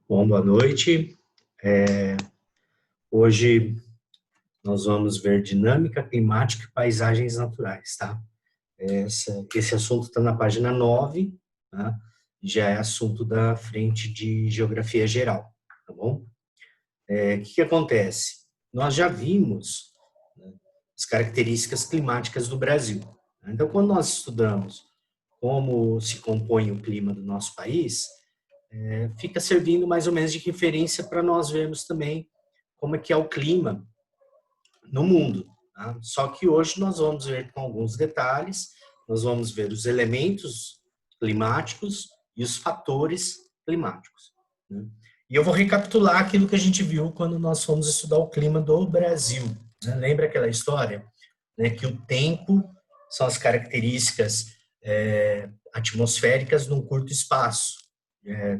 Bom, boa noite. Hoje nós vamos ver dinâmica climática e paisagens naturais, tá? Esse assunto está na página 9, tá? Já é assunto da frente de geografia geral, tá bom? O que acontece? Nós já vimos, né, as características climáticas do Brasil. Então, quando nós estudamos como se compõe o clima do nosso país, fica servindo mais ou menos de referência para nós vermos também como é que é o clima no mundo. Tá? Só que hoje nós vamos ver com alguns detalhes, nós vamos ver os elementos climáticos e os fatores climáticos. Né? E eu vou recapitular aquilo que a gente viu quando nós fomos estudar o clima do Brasil. Né? Lembra aquela história? Né, que o tempo são as características atmosféricas num curto espaço,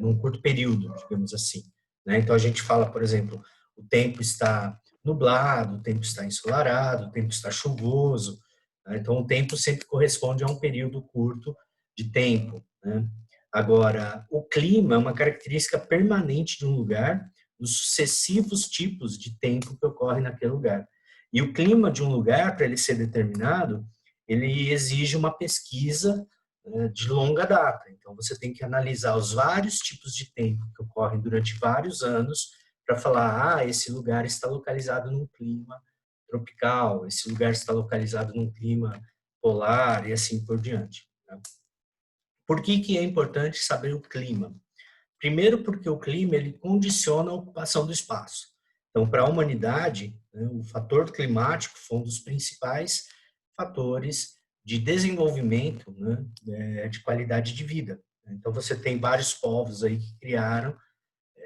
num curto período, digamos assim. Né? Então a gente fala, por exemplo, o tempo está nublado, o tempo está ensolarado, o tempo está chuvoso. Né? Então o tempo sempre corresponde a um período curto de tempo. Né? Agora, o clima é uma característica permanente de um lugar, dos sucessivos tipos de tempo que ocorrem naquele lugar. E o clima de um lugar, para ele ser determinado, ele exige uma pesquisa de longa data. Então, você tem que analisar os vários tipos de tempo que ocorrem durante vários anos para falar, esse lugar está localizado num clima tropical, esse lugar está localizado num clima polar e assim por diante. Né? Por que é importante saber o clima? Primeiro, porque o clima ele condiciona a ocupação do espaço. Então, para a humanidade, né, o fator climático foi um dos principais fatores de desenvolvimento, né, de qualidade de vida. Então, você tem vários povos aí que criaram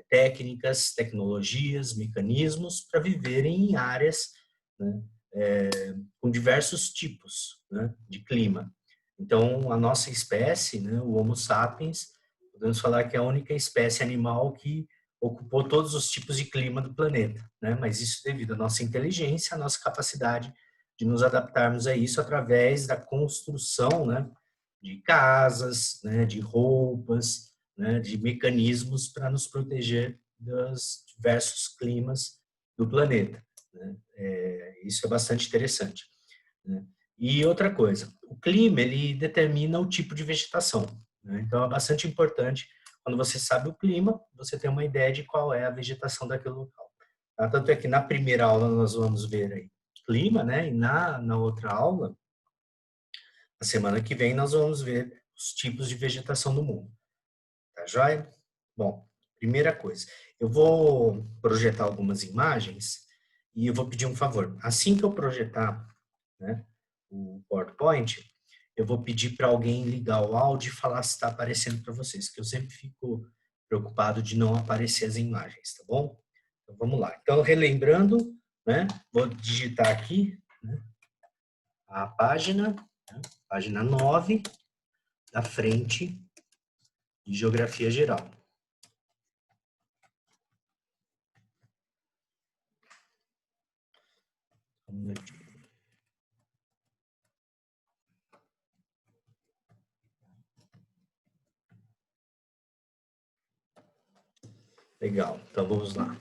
técnicas, tecnologias, mecanismos para viverem em áreas, né, com diversos tipos, né, de clima. Então, a nossa espécie, né, o Homo sapiens, podemos falar que é a única espécie animal que ocupou todos os tipos de clima do planeta, né? Mas isso devido à nossa inteligência, à nossa capacidade de nos adaptarmos a isso através da construção, né, de casas, né, de roupas, né, de mecanismos para nos proteger dos diversos climas do planeta. Né? Isso é bastante interessante. Né? E outra coisa, o clima ele determina o tipo de vegetação. Né? Então é bastante importante quando você sabe o clima, você tem uma ideia de qual é a vegetação daquele local. Tá? Tanto é que na primeira aula nós vamos ver aí clima, né? E na outra aula, a semana que vem, nós vamos ver os tipos de vegetação do mundo. Tá joia? Bom, primeira coisa, eu vou projetar algumas imagens e eu vou pedir um favor. Assim que eu projetar, né, o PowerPoint, eu vou pedir para alguém ligar o áudio e falar se está aparecendo para vocês, que eu sempre fico preocupado de não aparecer as imagens, tá bom? Então vamos lá. Então, relembrando, né, vou digitar aqui, né, a página, né, página 9 da frente de Geografia Geral. Um minutinho. Legal, então vamos lá.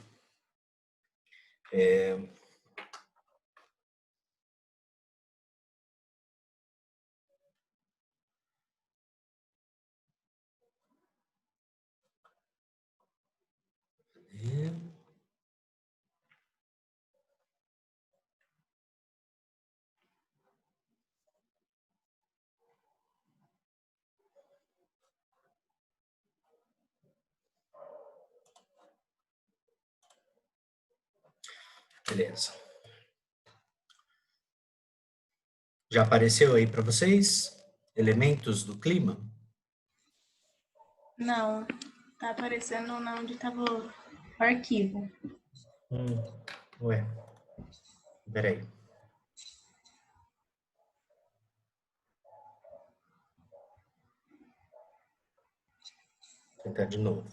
Beleza. Já apareceu aí para vocês elementos do clima? Não, tá aparecendo onde estava o arquivo. Ué, peraí. tentar de novo.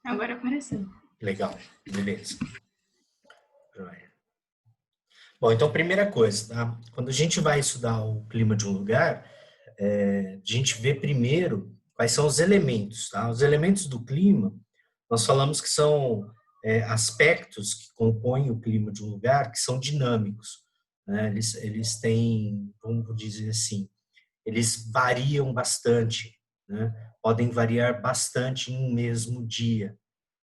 Agora apareceu. Legal, beleza. Bom, então, primeira coisa, tá? Quando a gente vai estudar o clima de um lugar, a gente vê primeiro quais são os elementos, tá? Os elementos do clima, nós falamos que são aspectos que compõem o clima de um lugar que são dinâmicos, né? Eles têm, vamos dizer assim, eles variam bastante, né? Podem variar bastante em um mesmo dia,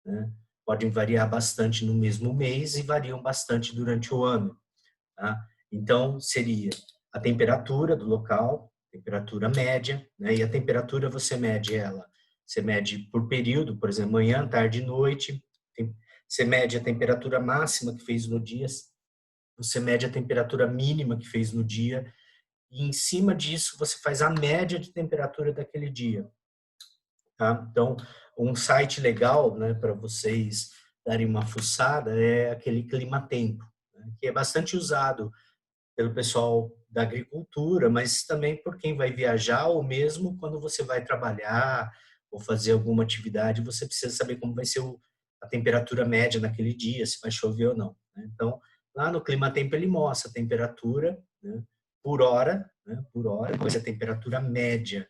né? Podem variar bastante no mesmo mês e variam bastante durante o ano. Tá? Então, seria a temperatura do local, temperatura média, né? E a temperatura você mede ela, você mede por período, por exemplo, manhã, tarde e noite, você mede a temperatura máxima que fez no dia, você mede a temperatura mínima que fez no dia, e em cima disso você faz a média de temperatura daquele dia. Tá? Então, um site legal, né, para vocês darem uma fuçada é aquele Climatempo, né, que é bastante usado pelo pessoal da agricultura, mas também por quem vai viajar ou mesmo quando você vai trabalhar ou fazer alguma atividade, você precisa saber como vai ser a temperatura média naquele dia, se vai chover ou não, né? Então, lá no Climatempo ele mostra a temperatura, né, por hora, depois a temperatura média,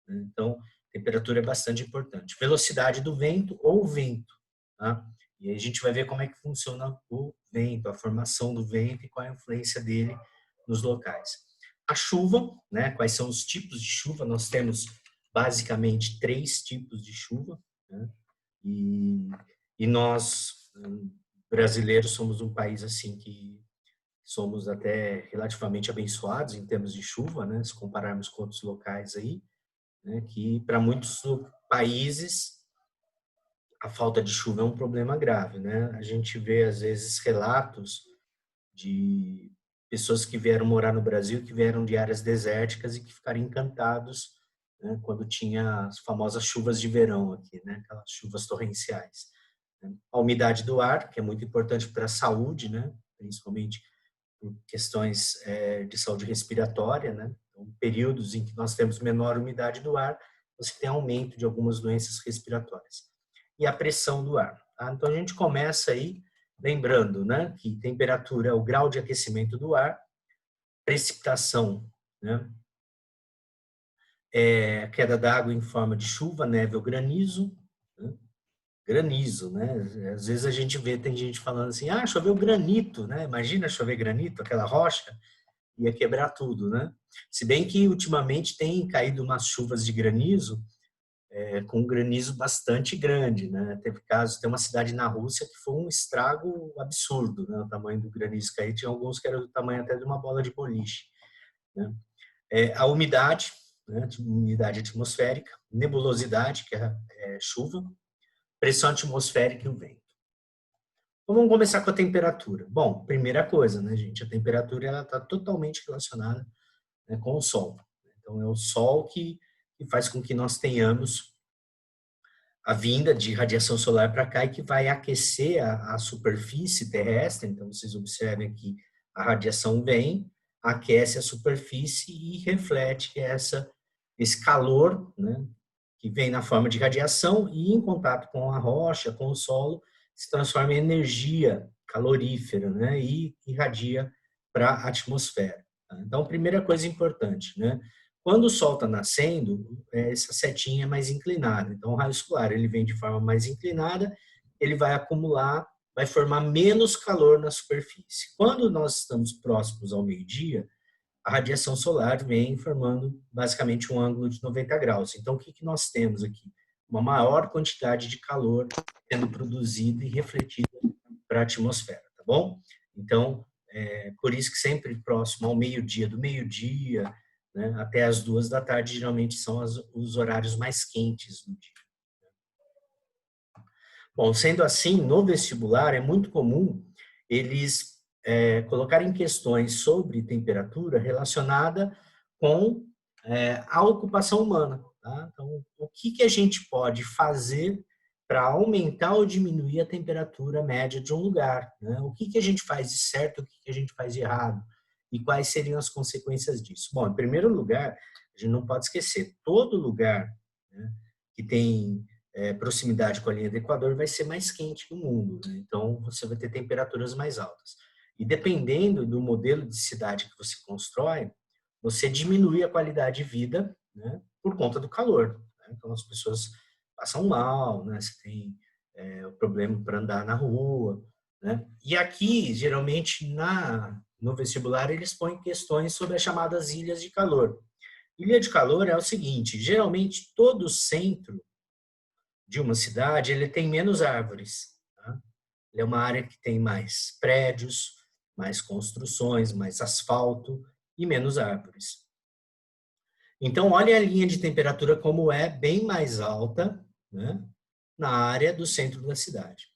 né? Então, temperatura é bastante importante. Velocidade do vento ou vento, tá? E aí a gente vai ver como é que funciona o vento, a formação do vento e qual é a influência dele nos locais. A chuva, né? Quais são os tipos de chuva? Nós temos basicamente 3 tipos de chuva, né? E nós, brasileiros, somos um país assim que somos até relativamente abençoados em termos de chuva, né? Se compararmos com outros locais aí, né? Que para muitos países a falta de chuva é um problema grave, né? A gente vê às vezes relatos de pessoas que vieram morar no Brasil, que vieram de áreas desérticas e que ficaram encantados, né, quando tinha as famosas chuvas de verão aqui, né, aquelas chuvas torrenciais. A umidade do ar, que é muito importante para a saúde, né, principalmente por questões de saúde respiratória, né, então, períodos em que nós temos menor umidade do ar, você tem aumento de algumas doenças respiratórias. E a pressão do ar. Tá? Então a gente começa aí lembrando, né, que temperatura é o grau de aquecimento do ar, precipitação, né, é queda d'água em forma de chuva, neve ou granizo, né, granizo, né? Às vezes a gente vê, tem gente falando assim, ah, choveu granito, né? Imagina chover granito, aquela rocha, ia quebrar tudo, né? Se bem que ultimamente tem caído umas chuvas de granizo, com um granizo bastante grande, né? Teve casos, tem uma cidade na Rússia que foi um estrago absurdo, né? O tamanho do granizo cair, tinha alguns que eram do tamanho até de uma bola de boliche, né? A umidade, né? Umidade atmosférica, nebulosidade, que é chuva, pressão atmosférica e o vento. Então, vamos começar com a temperatura. Bom, primeira coisa, né, gente? A temperatura ela está totalmente relacionada, né, com o Sol. Então, é o Sol que faz com que nós tenhamos a vinda de radiação solar para cá e que vai aquecer a superfície terrestre. Então, vocês observem que a radiação vem, aquece a superfície e reflete esse calor, né, que vem na forma de radiação e em contato com a rocha, com o solo, se transforma em energia calorífera, né, e irradia para a atmosfera. Então, primeira coisa importante, né? Quando o Sol está nascendo, essa setinha é mais inclinada. Então, o raio solar ele vem de forma mais inclinada, ele vai acumular, vai formar menos calor na superfície. Quando nós estamos próximos ao meio-dia, a radiação solar vem formando basicamente um ângulo de 90 graus. Então, o que nós temos aqui? Uma maior quantidade de calor sendo produzida e refletida para a atmosfera, tá bom? Então, por isso que sempre próximo ao meio-dia, do meio-dia, né, até as 2 da tarde, geralmente são os horários mais quentes do dia. Bom, sendo assim, no vestibular é muito comum eles colocarem questões sobre temperatura relacionada com a ocupação humana. Tá? Então, o que a gente pode fazer para aumentar ou diminuir a temperatura média de um lugar, né? O que a gente faz de certo, o que a gente faz de errado e quais seriam as consequências disso? Bom, em primeiro lugar, a gente não pode esquecer, todo lugar, né, que tem proximidade com a linha do Equador vai ser mais quente que o mundo, né? Então, você vai ter temperaturas mais altas. E dependendo do modelo de cidade que você constrói, você diminui a qualidade de vida, né, por conta do calor, né? Então, as pessoas passam mal, né? Você tem o problema para andar na rua, né? E aqui, geralmente, no vestibular, eles põem questões sobre as chamadas ilhas de calor. Ilha de calor é o seguinte, geralmente todo o centro de uma cidade, ele tem menos árvores, tá? Ele é uma área que tem mais prédios, mais construções, mais asfalto e menos árvores. Então, olha a linha de temperatura como é bem mais alta, né, na área do centro da cidade.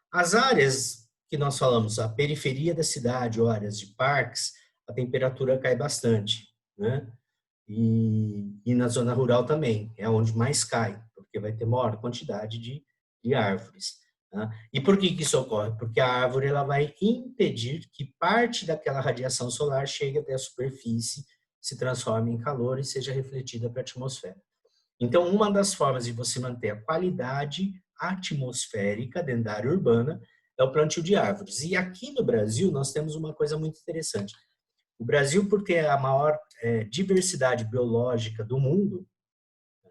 As áreas que nós falamos, a periferia da cidade, ou áreas de parques, a temperatura cai bastante, né? E na zona rural também, é onde mais cai, porque vai ter maior quantidade de árvores. Tá? E por que isso ocorre? Porque a árvore ela vai impedir que parte daquela radiação solar chegue até a superfície, se transforme em calor e seja refletida para a atmosfera. Então, uma das formas de você manter a qualidade atmosférica dentro da área urbana é o plantio de árvores. E aqui no Brasil, nós temos uma coisa muito interessante. O Brasil, por ter a maior diversidade biológica do mundo,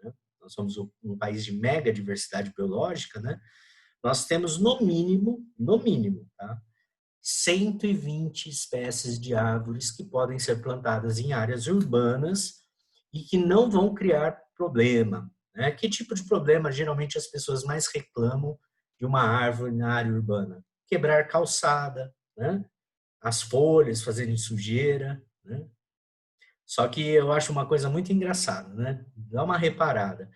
né? Nós somos um país de mega diversidade biológica, né? Nós temos no mínimo, tá? 120 espécies de árvores que podem ser plantadas em áreas urbanas e que não vão criar problema, né? Que tipo de problema geralmente as pessoas mais reclamam de uma árvore na área urbana? Quebrar calçada, né? As folhas fazerem sujeira, né? Só que eu acho uma coisa muito engraçada, né? Dá uma reparada.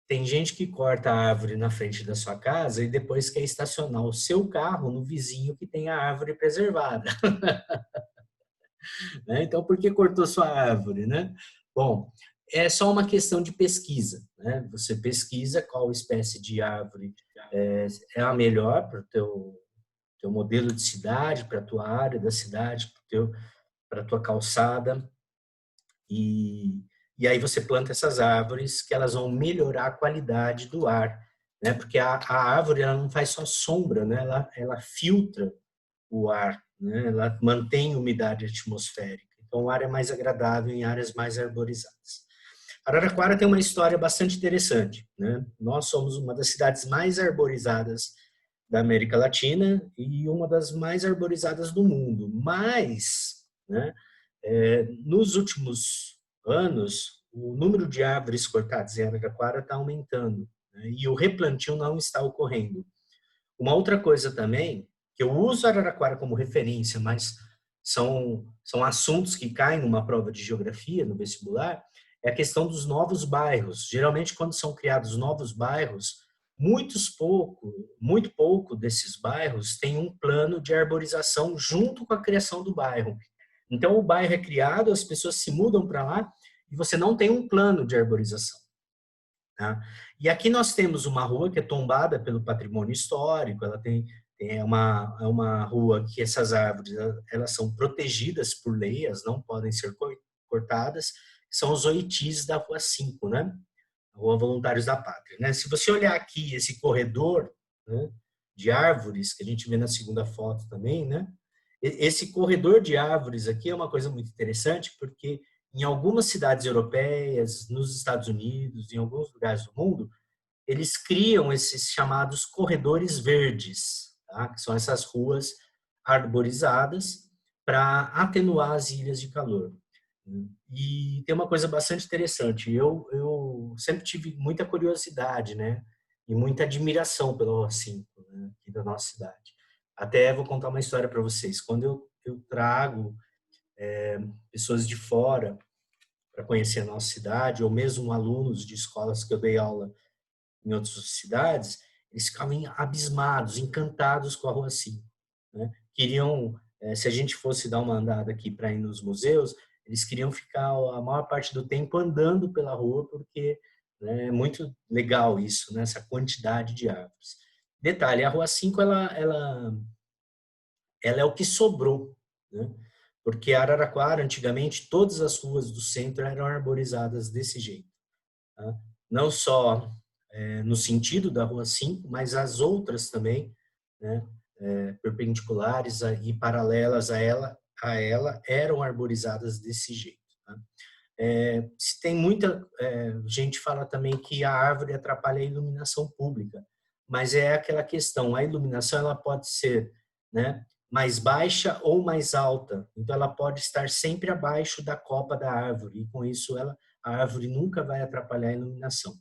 Tem gente que corta a árvore na frente da sua casa e depois quer estacionar o seu carro no vizinho que tem a árvore preservada. Né? Então, por que cortou sua árvore, né? Bom, é só uma questão de pesquisa, né? Você pesquisa qual espécie de árvore é a melhor para o teu modelo de cidade, para a tua área da cidade, para a tua calçada, e aí você planta essas árvores que elas vão melhorar a qualidade do ar, né? Porque a árvore ela não faz só sombra, né? Ela filtra o ar, né? Ela mantém a umidade atmosférica. Então o ar é mais agradável em áreas mais arborizadas. Araraquara tem uma história bastante interessante, né? Nós somos uma das cidades mais arborizadas da América Latina e uma das mais arborizadas do mundo. Mas, né, nos últimos anos, o número de árvores cortadas em Araraquara está aumentando, né, e o replantio não está ocorrendo. Uma outra coisa também, que eu uso Araraquara como referência, mas são assuntos que caem numa prova de geografia, no vestibular, é a questão dos novos bairros. Geralmente, quando são criados novos bairros, muito pouco desses bairros tem um plano de arborização junto com a criação do bairro. Então, o bairro é criado, as pessoas se mudam para lá e você não tem um plano de arborização. Tá? E aqui nós temos uma rua que é tombada pelo patrimônio histórico, ela é uma rua que essas árvores elas são protegidas por lei, elas não podem ser cortadas, são os oitis da Rua 5, né? A Rua Voluntários da Pátria. Né? Se você olhar aqui esse corredor, né, de árvores, que a gente vê na segunda foto também, né? Esse corredor de árvores aqui é uma coisa muito interessante, porque em algumas cidades europeias, nos Estados Unidos, em alguns lugares do mundo, eles criam esses chamados corredores verdes, tá? Que são essas ruas arborizadas para atenuar as ilhas de calor. E tem uma coisa bastante interessante. Eu sempre tive muita curiosidade, né? E muita admiração pela Rua 5, né, aqui da nossa cidade. Até vou contar uma história para vocês. Quando eu trago pessoas de fora para conhecer a nossa cidade, ou mesmo alunos de escolas que eu dei aula em outras cidades, eles ficavam abismados, encantados com a Rua 5. Né? Queriam, se a gente fosse dar uma andada aqui para ir nos museus, eles queriam ficar a maior parte do tempo andando pela rua, porque né? É muito legal isso, né? Essa quantidade de árvores. Detalhe, a Rua 5 ela é o que sobrou, né? Porque Araraquara, antigamente, todas as ruas do centro eram arborizadas desse jeito. Tá? Não só no sentido da Rua 5, mas as outras também, né? Perpendiculares e paralelas a ela eram arborizadas desse jeito. Tá? Se tem muita gente fala também que a árvore atrapalha a iluminação pública, mas é aquela questão, a iluminação ela pode ser, né, mais baixa ou mais alta, então ela pode estar sempre abaixo da copa da árvore e com isso a árvore nunca vai atrapalhar a iluminação.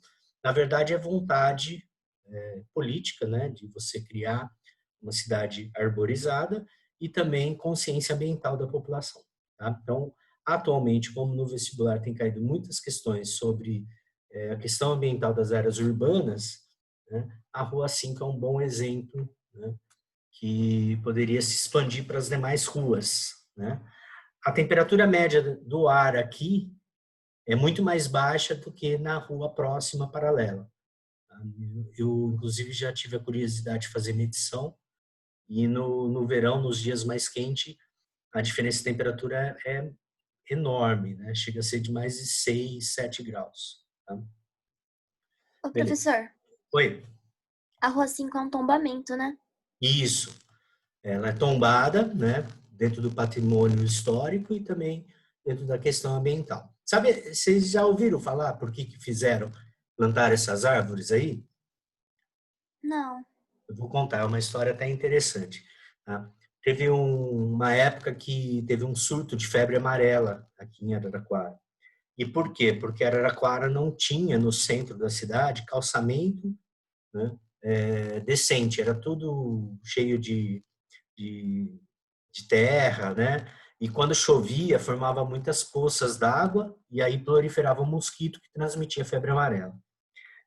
Na verdade é vontade política, né, de você criar uma cidade arborizada e também consciência ambiental da população. Tá? Então, atualmente, como no vestibular tem caído muitas questões sobre a questão ambiental das áreas urbanas, né, a Rua 5 é um bom exemplo, né, que poderia se expandir para as demais ruas. Né? A temperatura média do ar aqui é muito mais baixa do que na rua próxima paralela. Eu, inclusive, já tive a curiosidade de fazer medição e no verão, nos dias mais quentes, a diferença de temperatura é enorme, né? Chega a ser de mais de 6, 7 graus. Tá? Ô, Beleza. professor, Oi. a Rua 5 é um tombamento, né? Isso. Ela é tombada, né? Dentro do patrimônio histórico e também dentro da questão ambiental. Sabe, vocês já ouviram falar por que fizeram plantar essas árvores aí? Não. Eu vou contar, é uma história até interessante. Tá? Teve uma época que teve um surto de febre amarela aqui em Araraquara. E por quê? Porque Araraquara não tinha no centro da cidade calçamento, né, decente, era tudo cheio de, de terra, né? E quando chovia, formava muitas poças d'água e aí proliferava um mosquito que transmitia febre amarela.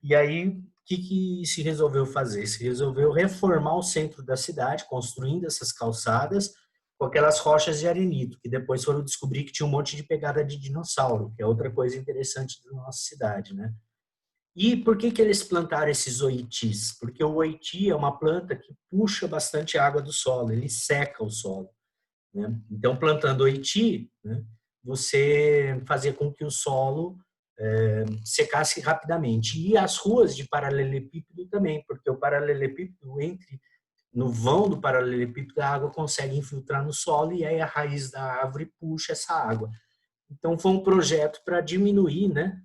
E aí, o que se resolveu fazer? Se resolveu reformar o centro da cidade, construindo essas calçadas com aquelas rochas de arenito, que depois foram descobrir que tinha um monte de pegada de dinossauro, que é outra coisa interessante da nossa cidade, né? E por que eles plantaram esses oitis? Porque o oiti é uma planta que puxa bastante água do solo, ele seca o solo. Né? Então, plantando oiti, né, você fazia com que o solo secasse rapidamente. E as ruas de paralelepípedo também, porque o paralelepípedo no vão do paralelepípedo, a água consegue infiltrar no solo e aí a raiz da árvore puxa essa água. Então, foi um projeto para diminuir, né,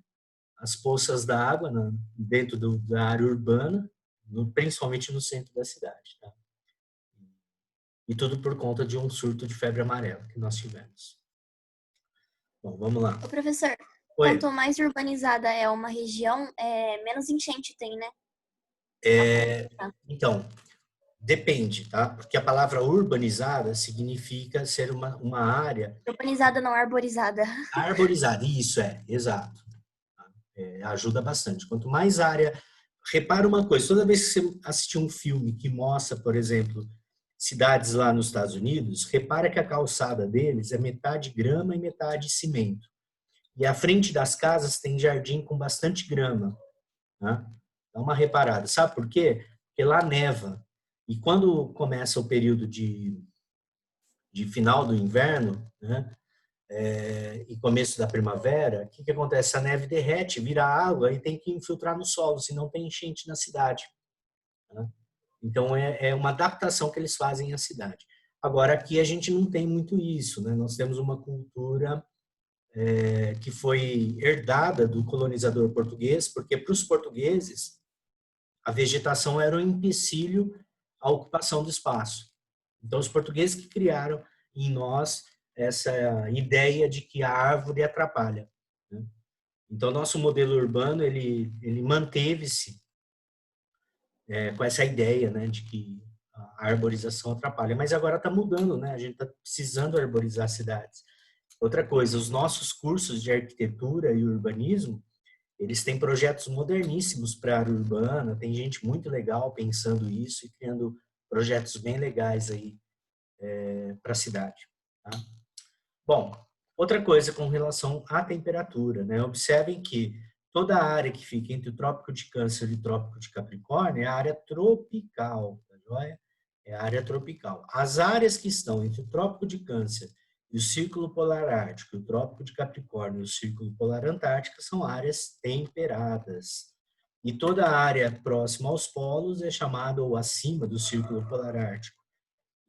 as poças d'água dentro da área urbana, principalmente no centro da cidade. Tá? E tudo por conta de um surto de febre amarela que nós tivemos. Bom, vamos lá. Ô, professor, Oi. quanto mais urbanizada é uma região, menos enchente tem, né? Então, depende, tá? Porque a palavra urbanizada significa ser uma área Urbanizada não arborizada. arborizada. Isso exato. Ajuda bastante. Quanto mais área. Repara uma coisa: toda vez que você assistir um filme que mostra, por exemplo, cidades lá nos Estados Unidos, repara que a calçada deles é metade grama e metade cimento. E à frente das casas tem jardim com bastante grama. Tá? Dá uma reparada. Sabe por quê? Porque lá neva. E quando começa o período de final do inverno, né, e começo da primavera, o que acontece? A neve derrete, vira água e tem que infiltrar no solo, senão tem enchente na cidade. Né? Então, é uma adaptação que eles fazem à cidade. Agora, aqui a gente não tem muito isso. Né? Nós temos uma cultura que foi herdada do colonizador português, porque para os portugueses a vegetação era um empecilho à ocupação do espaço. Então, os portugueses que criaram em nós essa ideia de que a árvore atrapalha. Né? Então, nosso modelo urbano ele manteve-se com essa ideia, né, de que a arborização atrapalha. Mas agora está mudando, né? A gente está precisando arborizar cidades. Outra coisa, os nossos cursos de arquitetura e urbanismo, eles têm projetos moderníssimos para a área urbana, tem gente muito legal pensando isso e criando projetos bem legais aí para a cidade. Tá? Bom, outra coisa com relação à temperatura, né? Observem que toda a área que fica entre o Trópico de Câncer e o Trópico de Capricórnio é a área tropical, tá joia? É a área tropical. As áreas que estão entre o Trópico de Câncer e o Círculo Polar Ártico, o Trópico de Capricórnio e o Círculo Polar Antártico são áreas temperadas. E toda a área próxima aos polos é chamada ou acima do Círculo Polar Ártico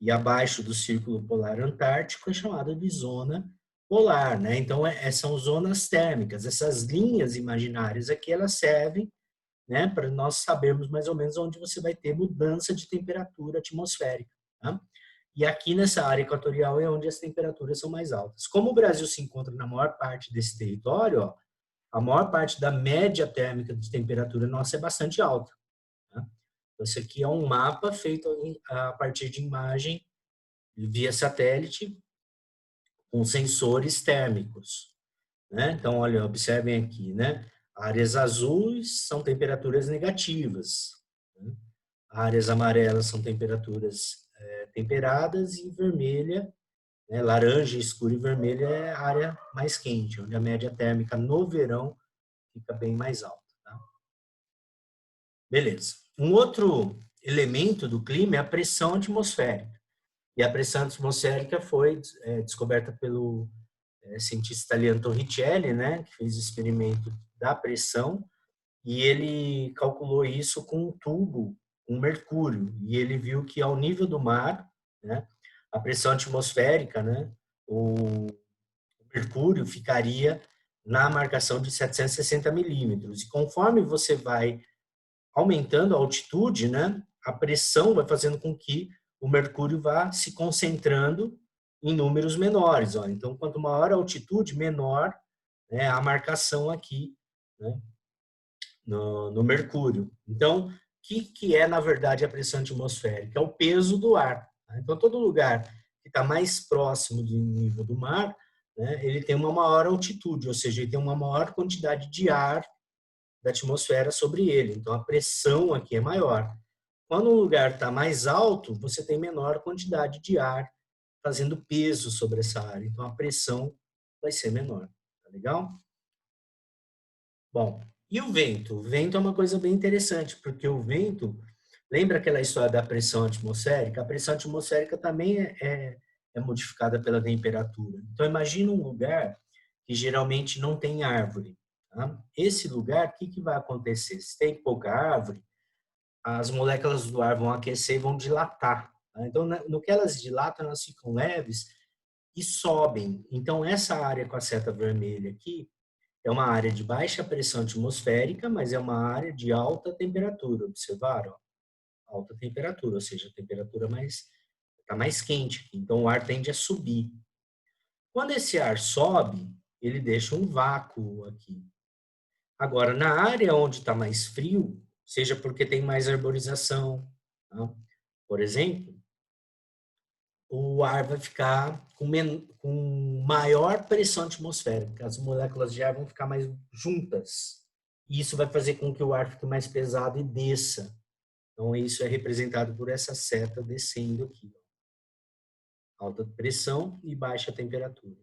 e abaixo do Círculo Polar Antártico é chamada de zona polar, né? Então, são zonas térmicas. Essas linhas imaginárias aqui, elas servem, né, para nós sabermos mais ou menos onde você vai ter mudança de temperatura atmosférica, tá? E aqui nessa área equatorial é onde as temperaturas são mais altas. Como o Brasil se encontra na maior parte desse território, ó, a maior parte da média térmica de temperatura nossa é bastante alta, tá? Esse aqui é um mapa feito a partir de imagem via satélite com sensores térmicos, né? Então, olha, observem aqui, né? Áreas azuis são temperaturas negativas, né? Áreas amarelas são temperaturas temperadas e vermelha, né? Laranja, escura e vermelha é a área mais quente, onde a média térmica no verão fica bem mais alta, tá? Beleza. Um outro elemento do clima é a pressão atmosférica. E a pressão atmosférica foi descoberta pelo cientista italiano Torricelli, né, que fez o experimento da pressão, e ele calculou isso com um tubo, um mercúrio, e ele viu que ao nível do mar, né, a pressão atmosférica, né, o mercúrio ficaria na marcação de 760 milímetros. E conforme você vai aumentando a altitude, né, a pressão vai fazendo com que o mercúrio vá se concentrando em números menores. Ó. Então, quanto maior a altitude, menor, né, a marcação aqui, né, no mercúrio. Então, o que é, na verdade, a pressão atmosférica? É o peso do ar. Tá? Então, todo lugar que está mais próximo do nível do mar, né, ele tem uma maior altitude, ou seja, ele tem uma maior quantidade de ar da atmosfera sobre ele. Então, a pressão aqui é maior. Quando um lugar está mais alto, você tem menor quantidade de ar fazendo peso sobre essa área. Então, a pressão vai ser menor. Tá legal? Bom, e o vento? O vento é uma coisa bem interessante, porque o vento, lembra aquela história da pressão atmosférica? A pressão atmosférica também é modificada pela temperatura. Então, imagina um lugar que geralmente não tem árvore. Tá? Esse lugar, o que vai acontecer? Se tem pouca árvore, as moléculas do ar vão aquecer e vão dilatar. Tá? Então, no que elas dilatam, elas ficam leves e sobem. Então, essa área com a seta vermelha aqui é uma área de baixa pressão atmosférica, mas é uma área de alta temperatura. Observaram? Alta temperatura, ou seja, a temperatura está mais quente aqui. Então, o ar tende a subir. Quando esse ar sobe, ele deixa um vácuo aqui. Agora, na área onde está mais frio, seja porque tem mais arborização, tá? Por exemplo, o ar vai ficar com maior pressão atmosférica, as moléculas de ar vão ficar mais juntas, e isso vai fazer com que o ar fique mais pesado e desça. Então, isso é representado por essa seta descendo aqui. Alta pressão e baixa temperatura.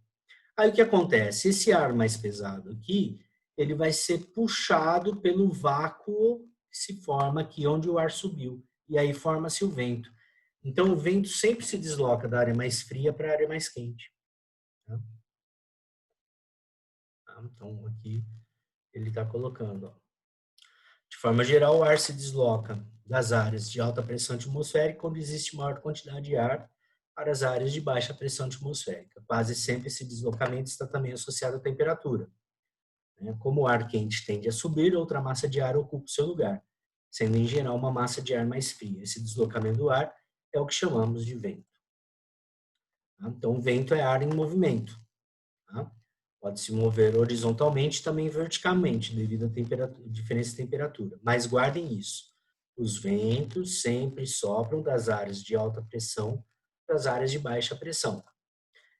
Aí, o que acontece? Esse ar mais pesado aqui, ele vai ser puxado pelo vácuo que se forma aqui onde o ar subiu. E aí forma-se o vento. Então, o vento sempre se desloca da área mais fria para a área mais quente. Tá? Então, aqui ele está colocando. Ó. De forma geral, o ar se desloca das áreas de alta pressão atmosférica, onde existe maior quantidade de ar, para as áreas de baixa pressão atmosférica. Quase sempre esse deslocamento está também associado à temperatura. Como o ar quente tende a subir, outra massa de ar ocupa o seu lugar, sendo em geral uma massa de ar mais fria. Esse deslocamento do ar é o que chamamos de vento. Então, o vento é ar em movimento. Pode se mover horizontalmente e também verticalmente, devido à diferença de temperatura. Mas guardem isso. Os ventos sempre sopram das áreas de alta pressão para as áreas de baixa pressão.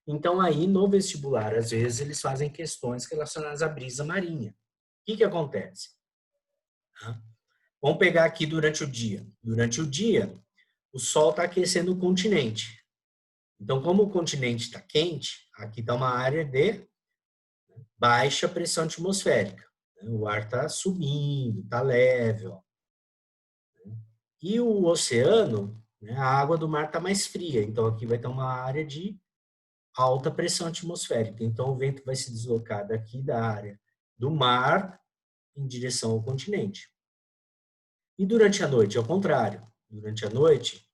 Então, aí, no vestibular, às vezes, eles fazem questões relacionadas à brisa marinha. O que acontece? Vamos pegar aqui durante o dia. Durante o dia, o sol está aquecendo o continente. Então, como o continente está quente, aqui está uma área de baixa pressão atmosférica. O ar está subindo, está leve. Ó. E o oceano, né, a água do mar está mais fria, então aqui vai ter uma área de alta pressão atmosférica. Então o vento vai se deslocar daqui da área do mar em direção ao continente. E durante a noite, ao contrário. Durante a noite,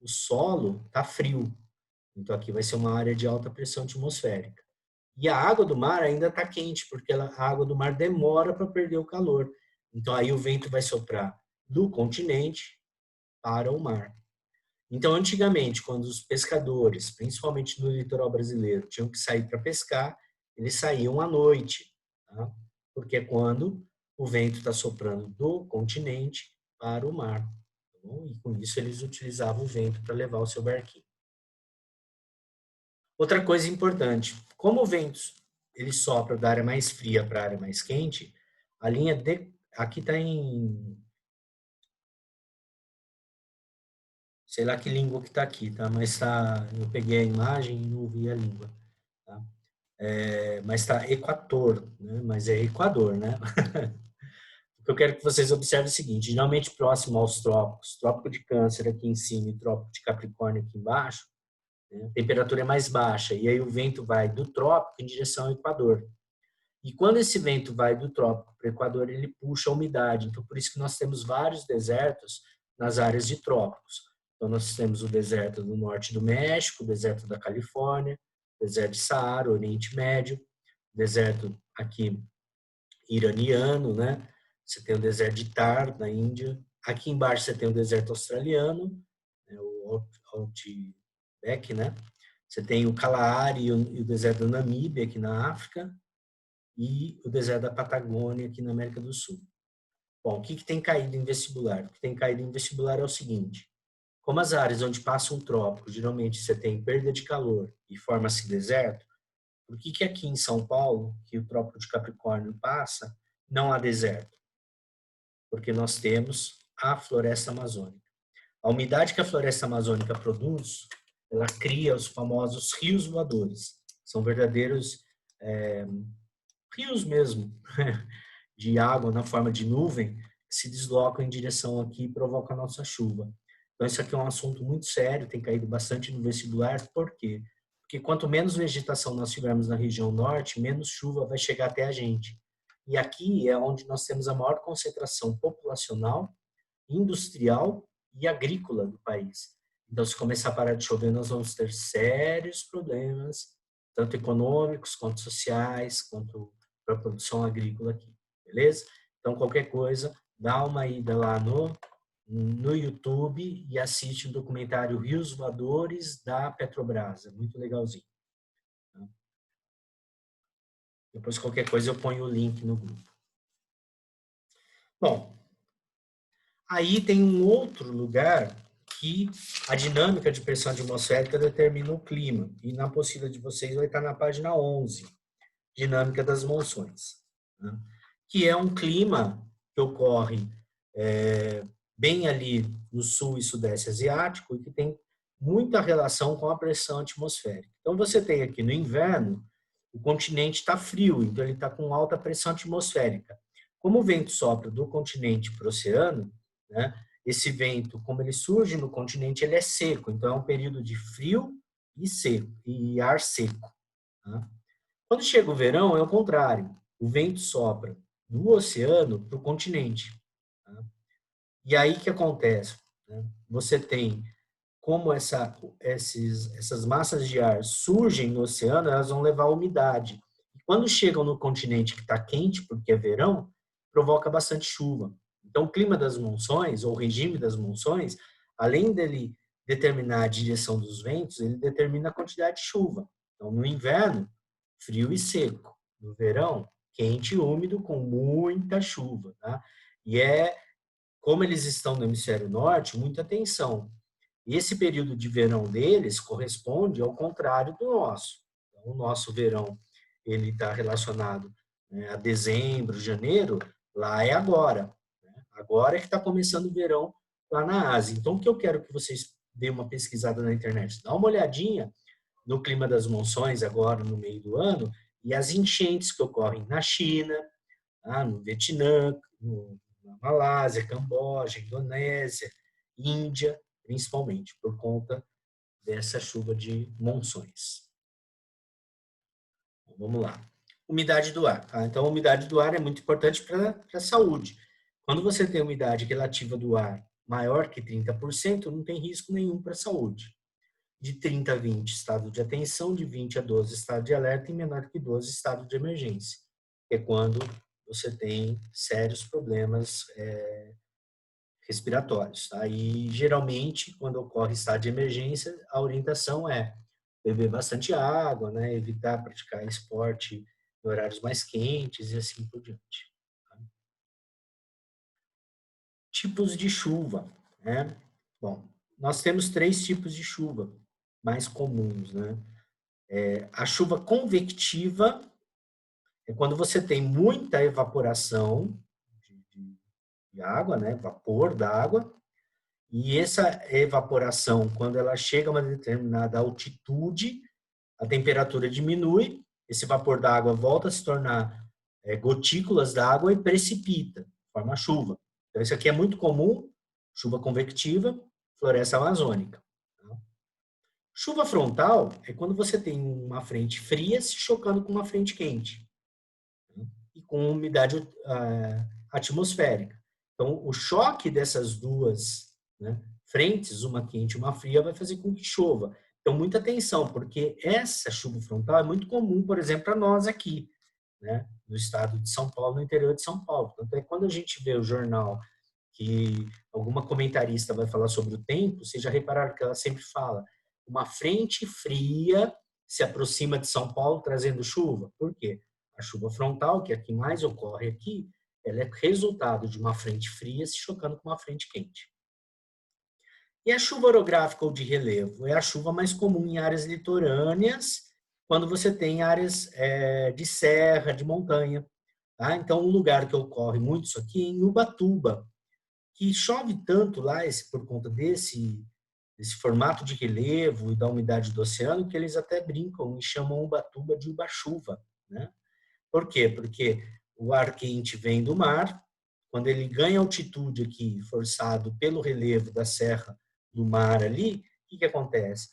o solo está frio. Então aqui vai ser uma área de alta pressão atmosférica. E a água do mar ainda está quente, porque a água do mar demora para perder o calor. Então aí o vento vai soprar do continente para o mar. Então, antigamente, quando os pescadores, principalmente no litoral brasileiro, tinham que sair para pescar, eles saíam à noite, tá? Porque é quando o vento está soprando do continente para o mar. Tá bom? E com isso eles utilizavam o vento para levar o seu barquinho. Outra coisa importante, como o vento ele sopra da área mais fria para a área mais quente, a linha de... aqui está em... sei lá que língua que está aqui, tá? Mas tá, eu peguei a imagem e não vi a língua, tá? Mas está Equator, né? Mas é Equador, né? O que eu quero que vocês observem é o seguinte, geralmente próximo aos trópicos, trópico de Câncer aqui em cima e trópico de Capricórnio aqui embaixo, né? A temperatura é mais baixa e aí o vento vai do trópico em direção ao Equador. E quando esse vento vai do trópico para o Equador, ele puxa a umidade. Então, por isso que nós temos vários desertos nas áreas de trópicos. Então, nós temos o deserto do norte do México, o deserto da Califórnia, o deserto de Saara, Oriente Médio, deserto aqui iraniano, né? Você tem o deserto de Thar, na Índia. Aqui embaixo você tem o deserto australiano, né? O Outback, né? Você tem o Kalahari e o deserto da Namíbia, aqui na África, e o deserto da Patagônia, aqui na América do Sul. Bom, o que tem caído em vestibular? O que tem caído em vestibular é o seguinte, como as áreas onde passa um trópico, geralmente você tem perda de calor e forma-se deserto, por que aqui em São Paulo, que o trópico de Capricórnio passa, não há deserto? Porque nós temos a floresta amazônica. A umidade que a floresta amazônica produz, ela cria os famosos rios voadores. São verdadeiros rios mesmo, de água na forma de nuvem, que se deslocam em direção aqui e provocam a nossa chuva. Então, isso aqui é um assunto muito sério, tem caído bastante no vestibular. Por quê? Porque quanto menos vegetação nós tivermos na região norte, menos chuva vai chegar até a gente. E aqui é onde nós temos a maior concentração populacional, industrial e agrícola do país. Então, se começar a parar de chover, nós vamos ter sérios problemas, tanto econômicos, quanto sociais, quanto para a produção agrícola aqui, beleza? Então, qualquer coisa, dá uma ida lá no YouTube e assiste o documentário Rios Voadores da Petrobras, é muito legalzinho. Depois, qualquer coisa, eu ponho o link no grupo. Bom, aí tem um outro lugar que a dinâmica de pressão atmosférica determina o clima. E na apostila de vocês vai estar na página 11, dinâmica das monções. Né? Que é um clima que ocorre bem ali no sul e sudeste asiático e que tem muita relação com a pressão atmosférica. Então, você tem aqui no inverno, o continente está frio, então ele está com alta pressão atmosférica. Como o vento sopra do continente para o oceano, né, esse vento, como ele surge no continente, ele é seco, então é um período de frio e seco, e ar seco. Tá? Quando chega o verão, é o contrário. O vento sopra do oceano para o continente. Tá? E aí que acontece? Né? Você tem como essas massas de ar surgem no oceano, elas vão levar umidade. E quando chegam no continente que está quente, porque é verão, provoca bastante chuva. Então, o clima das monções, ou o regime das monções, além dele determinar a direção dos ventos, ele determina a quantidade de chuva. Então, no inverno, frio e seco. No verão, quente e úmido, com muita chuva. Tá? E como eles estão no hemisfério norte, muita atenção. E esse período de verão deles corresponde ao contrário do nosso. Então, o nosso verão ele está relacionado, né, a dezembro, janeiro, lá é agora. Né? Agora é que está começando o verão lá na Ásia. Então, o que eu quero que vocês deem uma pesquisada na internet, dá uma olhadinha no clima das monções agora no meio do ano e as enchentes que ocorrem na China, no Vietnã, na Malásia, Camboja, Indonésia, Índia, principalmente, por conta dessa chuva de monções. Então, vamos lá. Umidade do ar. Tá? Então, a umidade do ar é muito importante para a saúde. Quando você tem umidade relativa do ar maior que 30%, não tem risco nenhum para a saúde. De 30 a 20, estado de atenção, de 20 a 12, estado de alerta, e menor que 12, estado de emergência. Que é quando você tem sérios problemas respiratórios. Tá? E, geralmente, quando ocorre estado de emergência, a orientação é beber bastante água, né? Evitar praticar esporte em horários mais quentes e assim por diante. Tá? Tipos de chuva, né? Bom, nós temos 3 tipos de chuva mais comuns, né? A chuva convectiva é quando você tem muita evaporação de água, né? Vapor da água, e essa evaporação, quando ela chega a uma determinada altitude, a temperatura diminui, esse vapor da água volta a se tornar gotículas d'água e precipita, forma chuva. Então, isso aqui é muito comum, chuva convectiva, floresta amazônica. Tá? Chuva frontal é quando você tem uma frente fria se chocando com uma frente quente, tá? E com umidade atmosférica. Então, o choque dessas duas, né, frentes, uma quente e uma fria, vai fazer com que chova. Então, muita atenção, porque essa chuva frontal é muito comum, por exemplo, para nós aqui, né, no estado de São Paulo, no interior de São Paulo. Tanto é que quando a gente vê o jornal que alguma comentarista vai falar sobre o tempo, vocês já repararam que ela sempre fala uma frente fria se aproxima de São Paulo trazendo chuva. Por quê? A chuva frontal, que é a que mais ocorre aqui, ela é resultado de uma frente fria se chocando com uma frente quente. E a chuva orográfica ou de relevo? É a chuva mais comum em áreas litorâneas, quando você tem áreas de serra, de montanha. Tá? Então, um lugar que ocorre muito isso aqui é em Ubatuba, que chove tanto lá por conta desse formato de relevo e da umidade do oceano, que eles até brincam e chamam Ubatuba de Ubachuva. Né? Por quê? Porque o ar quente vem do mar, quando ele ganha altitude aqui, forçado pelo relevo da serra do mar ali, o que acontece?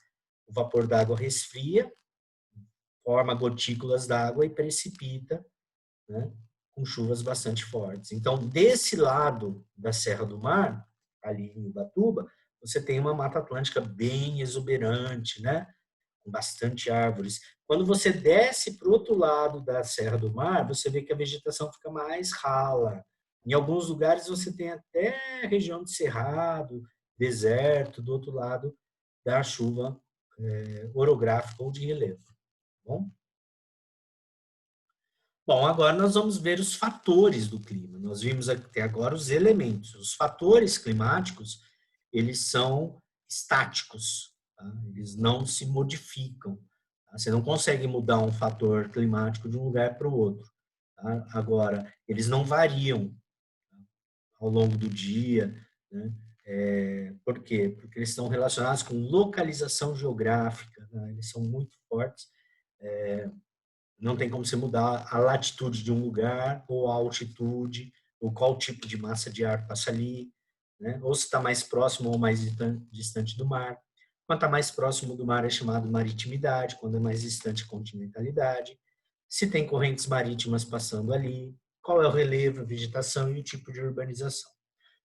O vapor d'água resfria, forma gotículas d'água e precipita, né, com chuvas bastante fortes. Então, desse lado da Serra do Mar, ali em Ubatuba, você tem uma Mata Atlântica bem exuberante, né, com bastante árvores. Quando você desce para o outro lado da Serra do Mar, você vê que a vegetação fica mais rala. Em alguns lugares você tem até região de cerrado, deserto, do outro lado da chuva orográfica ou de relevo. Tá bom? Bom, agora nós vamos ver os fatores do clima. Nós vimos até agora os elementos. Os fatores climáticos, eles são estáticos, tá? Eles não se modificam. Tá? Você não consegue mudar um fator climático de um lugar para o outro. Tá? Agora, eles não variam, tá, ao longo do dia, né? Por quê? Porque eles estão relacionados com localização geográfica, né? Eles são muito fortes. Não tem como você mudar a latitude de um lugar, ou a altitude, ou qual tipo de massa de ar passa ali, né? Ou se está mais próximo ou mais distante do mar. Quanto está mais próximo do mar é chamado maritimidade, quando é mais distante, continentalidade. Se tem correntes marítimas passando ali, qual é o relevo, a vegetação e o tipo de urbanização.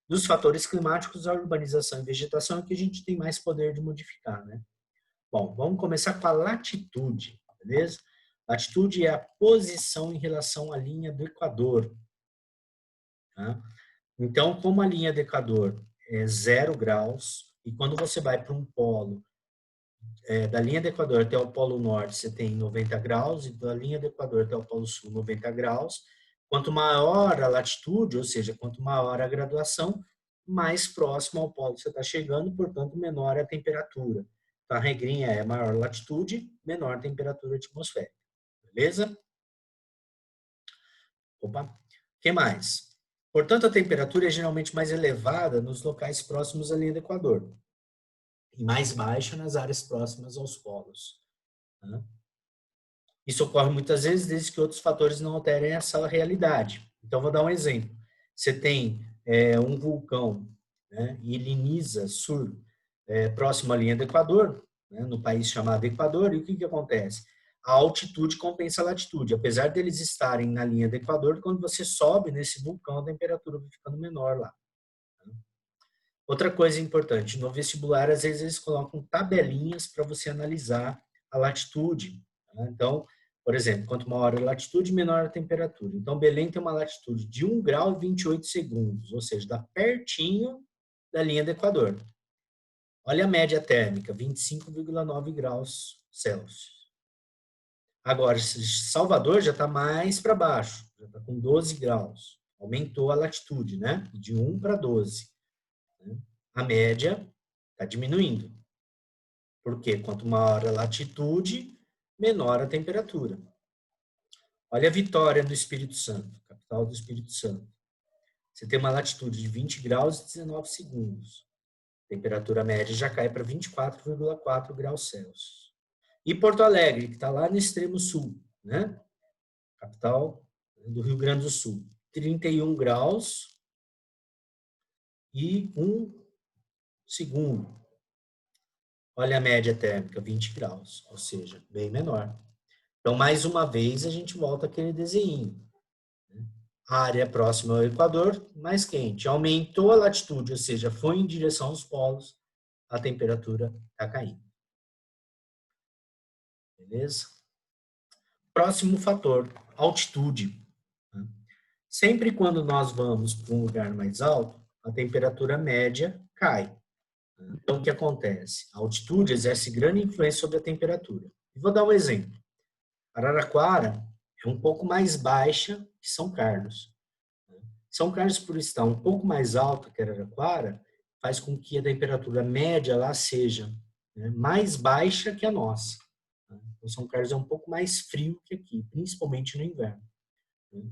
Dos fatores climáticos, a urbanização e vegetação é que a gente tem mais poder de modificar, né? Bom, vamos começar com a latitude, beleza? Latitude é a posição em relação à linha do Equador. Tá? Então, como a linha do Equador é 0 graus, e quando você vai para um polo, da linha do Equador até o Polo Norte, você tem 90 graus, e da linha do Equador até o Polo Sul, 90 graus. Quanto maior a latitude, ou seja, quanto maior a graduação, mais próximo ao polo você está chegando, portanto, menor é a temperatura. Então, a regrinha é maior latitude, menor temperatura atmosférica. Beleza? Opa. O que mais? Portanto, a temperatura é geralmente mais elevada nos locais próximos à linha do Equador e mais baixa nas áreas próximas aos polos. Tá? Isso ocorre muitas vezes desde que outros fatores não alterem essa realidade. Então, vou dar um exemplo. Você tem um vulcão, né, Iliniza Sur, próximo à linha do Equador, né, no país chamado Equador, e o que acontece? A altitude compensa a latitude. Apesar deles estarem na linha do Equador, quando você sobe nesse vulcão, a temperatura vai ficando menor lá. Outra coisa importante, no vestibular, às vezes eles colocam tabelinhas para você analisar a latitude. Né? Então, por exemplo, quanto maior a latitude, menor a temperatura. Então, Belém tem uma latitude de 1 grau e 28 segundos, ou seja, está pertinho da linha do Equador. Olha a média térmica, 25,9 graus Celsius. Agora, Salvador já está mais para baixo, já está com 12 graus. Aumentou a latitude, né? De 1 para 12. A média está diminuindo. Por quê? Quanto maior a latitude, menor a temperatura. Olha a Vitória do Espírito Santo, capital do Espírito Santo. Você tem uma latitude de 20 graus e 19 segundos. A temperatura média já cai para 24,4 graus Celsius. E Porto Alegre, que está lá no extremo sul, né? Capital do Rio Grande do Sul. 31 graus e 1 segundo. Olha a média térmica, 20 graus, ou seja, bem menor. Então, mais uma vez, a gente volta àquele desenho. A área próxima ao Equador, mais quente. Aumentou a latitude, ou seja, foi em direção aos polos, a temperatura está caindo. Beleza? Próximo fator, altitude. Sempre quando nós vamos para um lugar mais alto, a temperatura média cai. Então, o que acontece? A altitude exerce grande influência sobre a temperatura. Vou dar um exemplo. Araraquara é um pouco mais baixa que São Carlos. São Carlos, por estar um pouco mais alto que Araraquara, faz com que a temperatura média lá seja mais baixa que a nossa. Então, São Carlos é um pouco mais frio que aqui, principalmente no inverno. O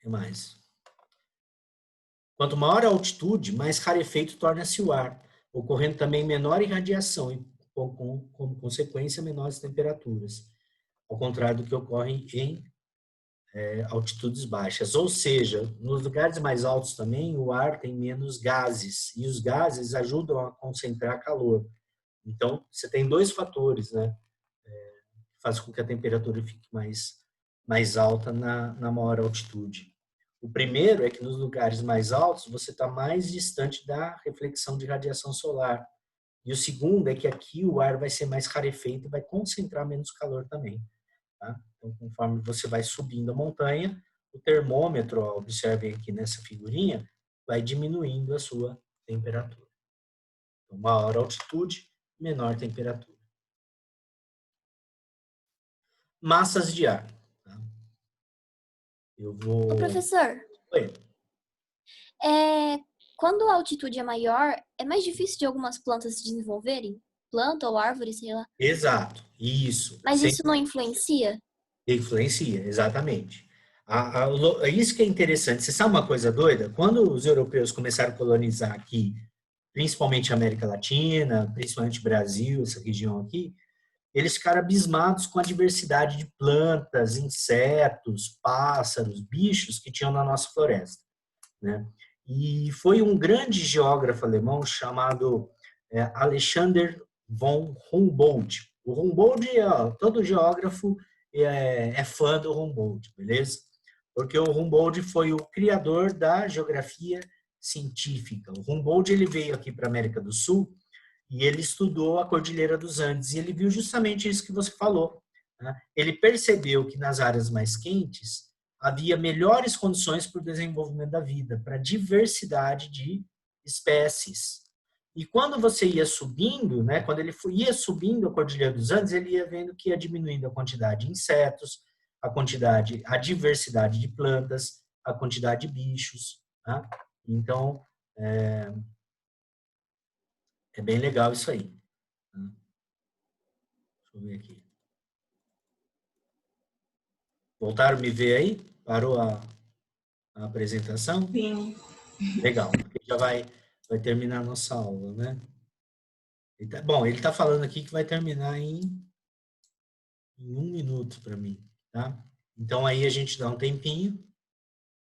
que mais? Quanto maior a altitude, mais rarefeito torna-se o ar, ocorrendo também menor irradiação e, como consequência, menores temperaturas, ao contrário do que ocorre em altitudes baixas. Ou seja, nos lugares mais altos também, o ar tem menos gases, e os gases ajudam a concentrar calor. Então, você tem dois fatores, né, que fazem com que a temperatura fique mais alta na maior altitude. O primeiro é que nos lugares mais altos você está mais distante da reflexão de radiação solar. E o segundo é que aqui o ar vai ser mais rarefeito e vai concentrar menos calor também. Tá? Então, conforme você vai subindo a montanha, o termômetro, observem aqui nessa figurinha, vai diminuindo a sua temperatura. Então, maior altitude, menor temperatura. Massas de ar. Tá? Eu vou... Ô, professor, Oi. quando a altitude é maior, é mais difícil de algumas plantas se desenvolverem? Planta ou árvore, sei lá. Exato, isso. Mas isso não influencia? Influencia, exatamente. Isso que é interessante. Você sabe uma coisa doida? Quando os europeus começaram a colonizar aqui, principalmente a América Latina, principalmente o Brasil, essa região aqui, eles ficaram abismados com a diversidade de plantas, insetos, pássaros, bichos que tinham na nossa floresta, né? E foi um grande geógrafo alemão chamado Alexander von Humboldt. O Humboldt, todo geógrafo é fã do Humboldt, beleza? Porque o Humboldt foi o criador da geografia científica. O Humboldt ele veio aqui para a América do Sul e ele estudou a Cordilheira dos Andes e ele viu justamente isso que você falou. Né? Ele percebeu que nas áreas mais quentes havia melhores condições para o desenvolvimento da vida, para a diversidade de espécies. E quando você ia subindo, né, quando ele ia subindo a Cordilheira dos Andes, ele ia vendo que ia diminuindo a quantidade de insetos, a diversidade de plantas, a quantidade de bichos. Tá? Então, é bem legal isso aí. Deixa eu ver aqui. Voltaram a me ver aí? Parou a apresentação? Sim. Legal, porque já vai terminar a nossa aula, né? Bom, ele está falando aqui que vai terminar em 1 minuto para mim. tá? Então aí a gente dá um tempinho,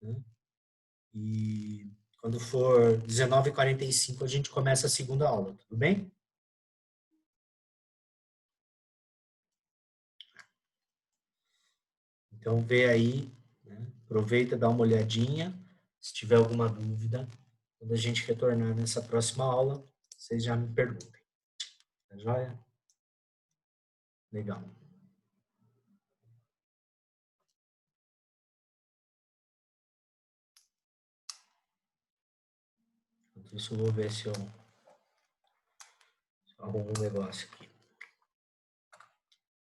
né? E quando for 19h45 a gente começa a segunda aula, tudo bem? Então vê aí, né? Aproveita, dá uma olhadinha. Se tiver alguma dúvida, quando a gente retornar nessa próxima aula, vocês já me perguntem. Tá joia? Legal. Enquanto isso, eu vou ver se eu arrumo um negócio aqui.